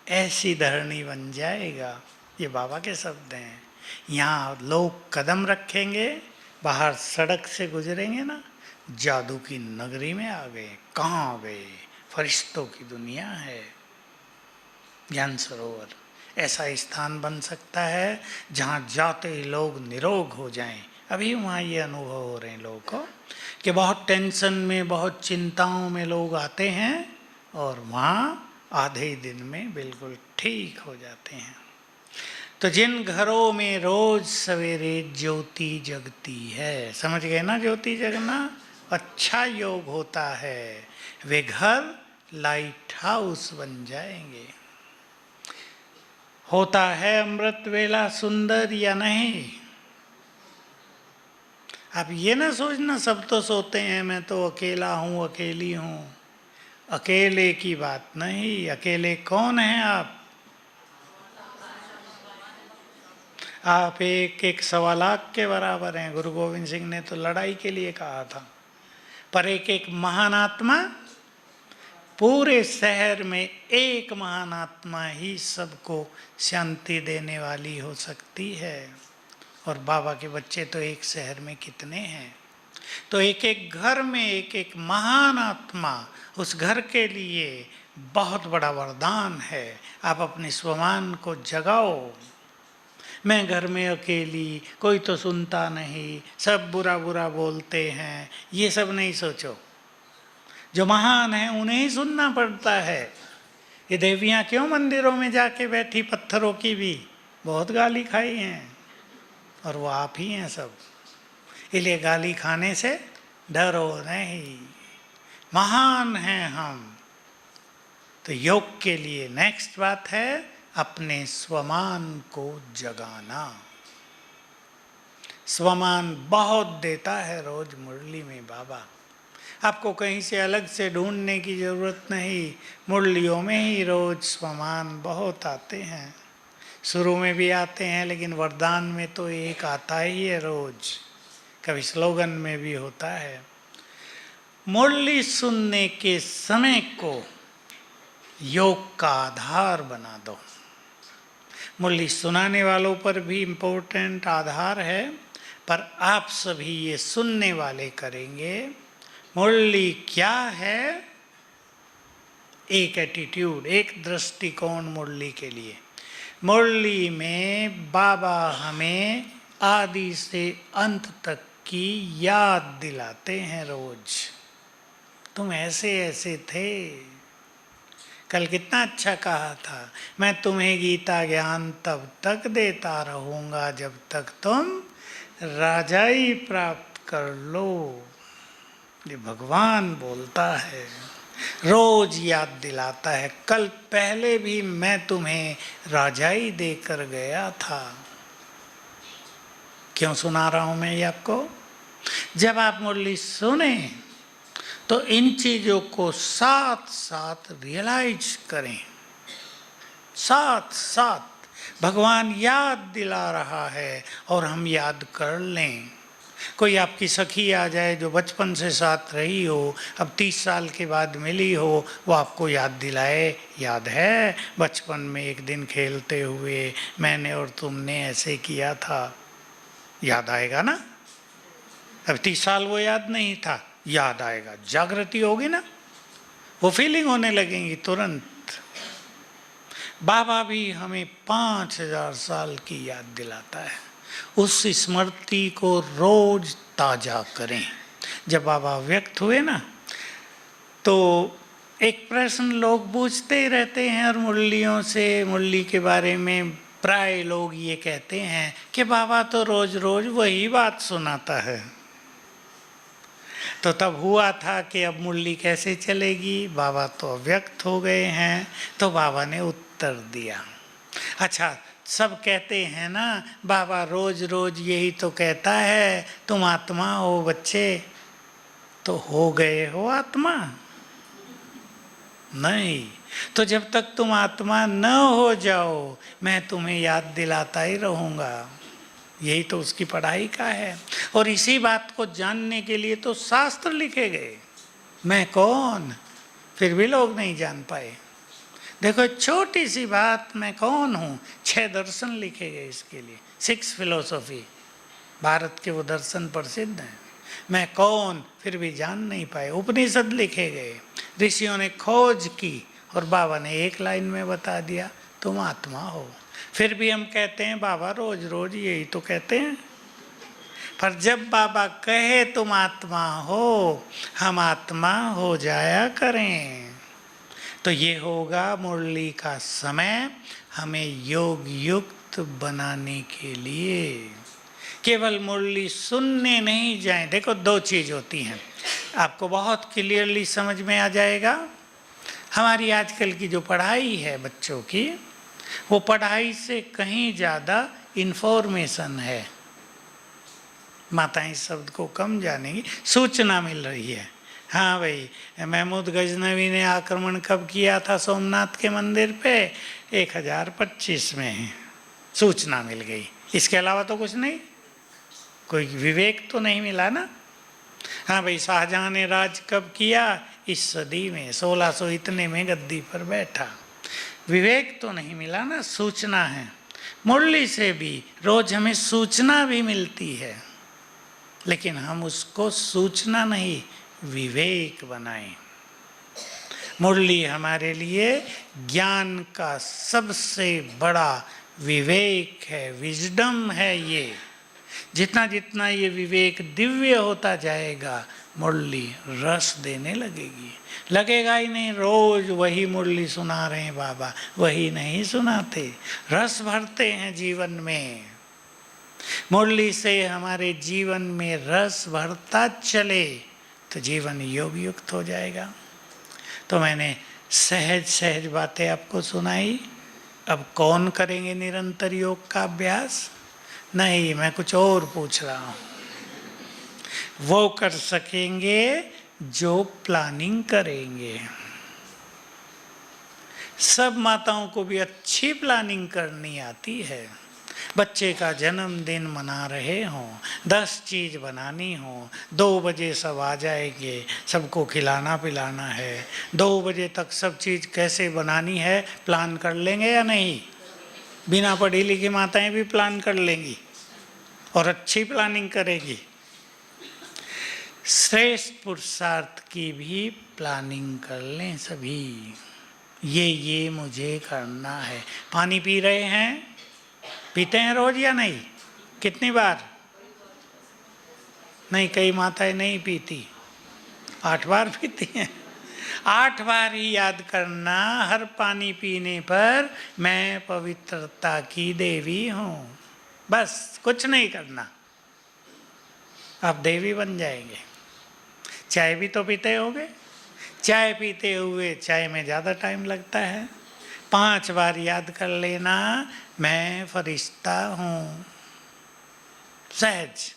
[SPEAKER 1] ऐसी धरणी बन जाएगा। ये बाबा के शब्द हैं। यहाँ लोग कदम रखेंगे, बाहर सड़क से गुजरेंगे ना, जादू की नगरी में आ गए। कहाँ आ गए? फरिश्तों की दुनिया है। ज्ञान सरोवर ऐसा स्थान बन सकता है जहाँ जाते ही लोग निरोग हो जाएं। अभी वहाँ ये अनुभव हो रहे हैं लोगों को कि बहुत टेंशन में, बहुत चिंताओं में लोग आते हैं और वहाँ आधे ही दिन में बिल्कुल ठीक हो जाते हैं। तो जिन घरों में रोज सवेरे ज्योति जगती है, समझ गए ना, ज्योति जगना अच्छा योग होता है, वे घर लाइट हाउस बन जाएंगे। होता है अमृत वेला सुंदर या नहीं? आप ये ना सोचना सब तो सोते हैं, मैं तो अकेला हूँ, अकेली हूँ। अकेले की बात नहीं। अकेले कौन हैं आप? आप 1-1 लाख के बराबर हैं। गुरु गोविंद सिंह ने तो लड़ाई के लिए कहा था। पर एक महान आत्मा, पूरे शहर में एक महान आत्मा ही सबको शांति देने वाली हो सकती है। और बाबा के बच्चे तो एक शहर में कितने हैं। तो एक घर में एक महान आत्मा, उस घर के लिए बहुत बड़ा वरदान है। आप अपने स्वमान को जगाओ। मैं घर में अकेली, कोई तो सुनता नहीं, सब बुरा बुरा बोलते हैं, ये सब नहीं सोचो। जो महान है उन्हें ही सुनना पड़ता है। ये देवियाँ क्यों मंदिरों में जाके बैठी, पत्थरों की भी बहुत गाली खाई हैं, और वो आप ही हैं सब। इसलिए गाली खाने से डरो नहीं, महान हैं हम। तो योग के लिए नेक्स्ट बात है अपने स्वमान को जगाना। स्वमान बहुत देता है रोज मुरली में बाबा। आपको कहीं से अलग से ढूंढने की जरूरत नहीं, मुरलियों में ही रोज स्वमान बहुत आते हैं। शुरू में भी आते हैं, लेकिन वरदान में तो एक आता ही है रोज, कभी स्लोगन में भी होता है। मुरली सुनने के समय को योग का आधार बना दो। मुरली सुनाने वालों पर भी इम्पोर्टेंट आधार है, पर आप सभी ये सुनने वाले करेंगे। मुरली क्या है? एक एटीट्यूड, एक दृष्टिकोण मुरली के लिए। मुरली में बाबा हमें आदि से अंत तक की याद दिलाते हैं रोज। तुम ऐसे ऐसे थे। कल कितना अच्छा कहा था, मैं तुम्हें गीता ज्ञान तब तक देता रहूंगा जब तक तुम राजाई प्राप्त कर लो। ये भगवान बोलता है, रोज याद दिलाता है। कल पहले भी मैं तुम्हें राजाई देकर गया था। क्यों सुना रहा हूं मैं ये आपको? जब आप मुरली सुने तो इन चीजों को साथ साथ रियलाइज करें। साथ साथ भगवान याद दिला रहा है और हम याद कर लें। कोई आपकी सखी आ जाए जो बचपन से साथ रही हो, अब 30 साल के बाद मिली हो, वो आपको याद दिलाए, याद है बचपन में एक दिन खेलते हुए मैंने और तुमने ऐसे किया था, याद आएगा ना? अब 30 साल वो याद नहीं था, याद आएगा, जागृति होगी ना, वो फीलिंग होने लगेंगी तुरंत। बाबा भी हमें 5000 साल की याद दिलाता है। उस स्मृति को रोज ताजा करें। जब बाबा व्यक्त हुए ना, तो एक प्रश्न लोग पूछते ही रहते हैं, और मुरलियों से मुरली के बारे में प्राय लोग ये कहते हैं कि बाबा तो रोज रोज वही बात सुनाता है। तो तब हुआ था कि अब मुरली कैसे चलेगी, बाबा तो अव्यक्त हो गए हैं। तो बाबा ने उत्तर दिया, अच्छा सब कहते हैं ना बाबा रोज रोज यही तो कहता है, तुम आत्मा हो बच्चे, तो हो गए हो आत्मा? नहीं, तो जब तक तुम आत्मा न हो जाओ मैं तुम्हें याद दिलाता ही रहूँगा। यही तो उसकी पढ़ाई का है। और इसी बात को जानने के लिए तो शास्त्र लिखे गए। मैं कौन, फिर भी लोग नहीं जान पाए। देखो छोटी सी बात, मैं कौन हूँ, 6 दर्शन लिखे गए इसके लिए, 6 फिलोसॉफी, भारत के वो दर्शन प्रसिद्ध हैं। मैं कौन, फिर भी जान नहीं पाए। उपनिषद लिखे गए, ऋषियों ने खोज की और बाबा ने एक लाइन में बता दिया, तुम आत्मा हो। फिर भी हम कहते हैं बाबा रोज रोज यही तो कहते हैं। पर जब बाबा कहे तुम आत्मा हो, हम आत्मा हो जाया करें। तो ये होगा मुरली का समय हमें योग युक्त बनाने के लिए। केवल मुरली सुनने नहीं जाएं। देखो 2 चीज़ होती हैं, आपको बहुत क्लियरली समझ में आ जाएगा। हमारी आजकल की जो पढ़ाई है बच्चों की, वो पढ़ाई से कहीं ज़्यादा इन्फॉर्मेशन है। माताएं शब्द को कम जानेंगी, सूचना मिल रही है। हाँ भाई, महमूद गजनवी ने आक्रमण कब किया था सोमनाथ के मंदिर पे? 1025 में सूचना मिल गई। इसके अलावा तो कुछ नहीं, कोई विवेक तो नहीं मिला ना। हाँ भाई, शाहजहां ने राज कब किया? इस सदी में 1600 इतने में गद्दी पर बैठा। विवेक तो नहीं मिला ना, सूचना है। मुरली से भी रोज हमें सूचना भी मिलती है, लेकिन हम उसको सूचना नहीं विवेक बनाएं। मुरली हमारे लिए ज्ञान का सबसे बड़ा विवेक है, विजडम है। ये जितना जितना ये विवेक दिव्य होता जाएगा, मुरली रस देने लगेगी। लगेगा ही नहीं रोज वही मुरली सुना रहे हैं बाबा, वही नहीं सुनाते, रस भरते हैं जीवन में। मुरली से हमारे जीवन में रस भरता चले तो जीवन योग युक्त हो जाएगा। तो मैंने सहज सहज बातें आपको सुनाई। अब कौन करेंगे निरंतर योग का अभ्यास? नहीं, मैं कुछ और पूछ रहा हूँ। वो कर सकेंगे जो प्लानिंग करेंगे। सब माताओं को भी अच्छी प्लानिंग करनी आती है। बच्चे का जन्मदिन मना रहे हों, 10 चीज़ बनानी हो, 2 बजे सब आ जाएंगे, सबको खिलाना पिलाना है, 2 बजे तक सब चीज़ कैसे बनानी है प्लान कर लेंगे या नहीं? बिना पढ़ी लिखी माताएं भी प्लान कर लेंगी और अच्छी प्लानिंग करेगी। श्रेष्ठ पुरुषार्थ की भी प्लानिंग कर लें सभी। ये मुझे करना है। पानी पी रहे हैं? पीते हैं रोज या नहीं? कितनी बार? नहीं, कई माताएं नहीं पीती, 8 बार पीती हैं। 8 बार ही याद करना हर पानी पीने पर, मैं पवित्रता की देवी हूँ। बस कुछ नहीं करना, आप देवी बन जाएंगे। चाय भी तो पीते होगे। चाय पीते हुए चाय में ज़्यादा टाइम लगता है। 5 बार याद कर लेना, मैं फरिश्ता हूँ, सहज।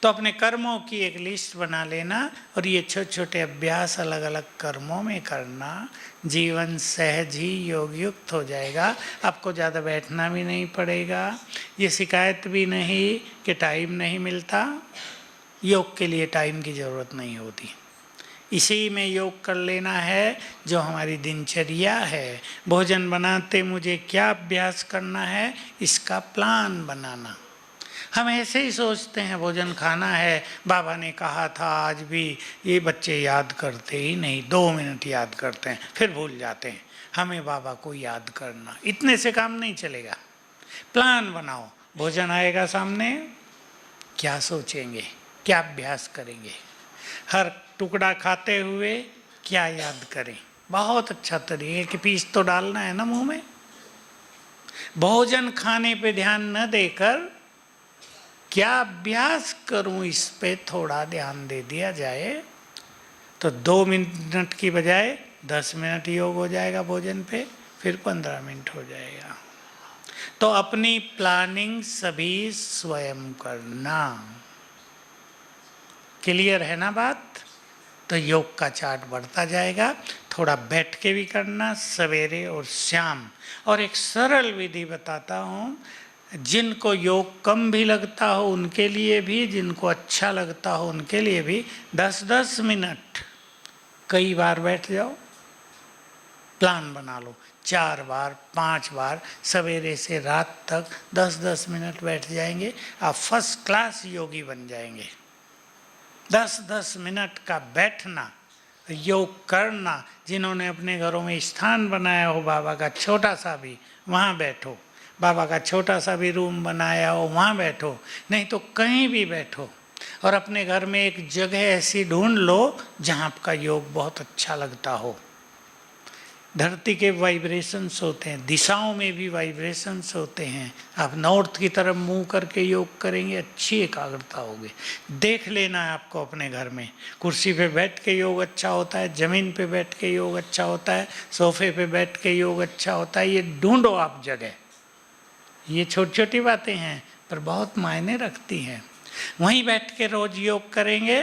[SPEAKER 1] तो अपने कर्मों की एक लिस्ट बना लेना और ये छोटे छोटे अभ्यास अलग अलग कर्मों में करना, जीवन सहज ही योग युक्त हो जाएगा। आपको ज़्यादा बैठना भी नहीं पड़ेगा। ये शिकायत भी नहीं कि टाइम नहीं मिलता। योग के लिए टाइम की ज़रूरत नहीं होती, इसी में योग कर लेना है जो हमारी दिनचर्या है। भोजन बनाते मुझे क्या अभ्यास करना है, इसका प्लान बनाना। हम ऐसे ही सोचते हैं भोजन खाना है, बाबा ने कहा था आज भी, ये बच्चे याद करते ही नहीं, 2 मिनट याद करते हैं फिर भूल जाते हैं। हमें बाबा को याद करना, इतने से काम नहीं चलेगा। प्लान बनाओ, भोजन आएगा सामने, क्या सोचेंगे, क्या अभ्यास करेंगे, हर टुकड़ा खाते हुए क्या याद करें। बहुत अच्छा तरीके कि पीस तो डालना है ना मुंह में। भोजन खाने पे ध्यान न देकर क्या अभ्यास करूं, इस पे थोड़ा ध्यान दे दिया जाए तो 2 मिनट की बजाय 10 मिनट योग हो जाएगा भोजन पे, फिर 15 मिनट हो जाएगा। तो अपनी प्लानिंग सभी स्वयं करना। क्लियर है ना बात? तो योग का चार्ट बढ़ता जाएगा। थोड़ा बैठ के भी करना सवेरे और शाम। और एक सरल विधि बताता हूँ, जिनको योग कम भी लगता हो उनके लिए भी, जिनको अच्छा लगता हो उनके लिए भी, 10-10 मिनट कई बार बैठ जाओ, प्लान बना लो, 4 बार 5 बार सवेरे से रात तक 10-10 मिनट बैठ जाएंगे, आप फर्स्ट क्लास योगी बन जाएंगे। 10-10 मिनट का बैठना, योग करना। जिन्होंने अपने घरों में स्थान बनाया हो बाबा का छोटा सा भी, वहाँ बैठो। बाबा का छोटा सा भी रूम बनाया हो, वहाँ बैठो, नहीं तो कहीं भी बैठो। और अपने घर में एक जगह ऐसी ढूंढ लो जहाँ आपका योग बहुत अच्छा लगता हो। धरती के वाइब्रेशंस होते हैं, दिशाओं में भी वाइब्रेशंस होते हैं। आप नॉर्थ की तरफ मुंह करके योग करेंगे, अच्छी एकाग्रता होगी। देख लेना है आपको अपने घर में, कुर्सी पे बैठ के योग अच्छा होता है, ज़मीन पे बैठ के योग अच्छा होता है, सोफे पे बैठ के योग अच्छा होता है। ये ढूंढो आप जगह। ये छोटी छोटी बातें हैं पर बहुत मायने रखती हैं। वहीं बैठ के रोज योग करेंगे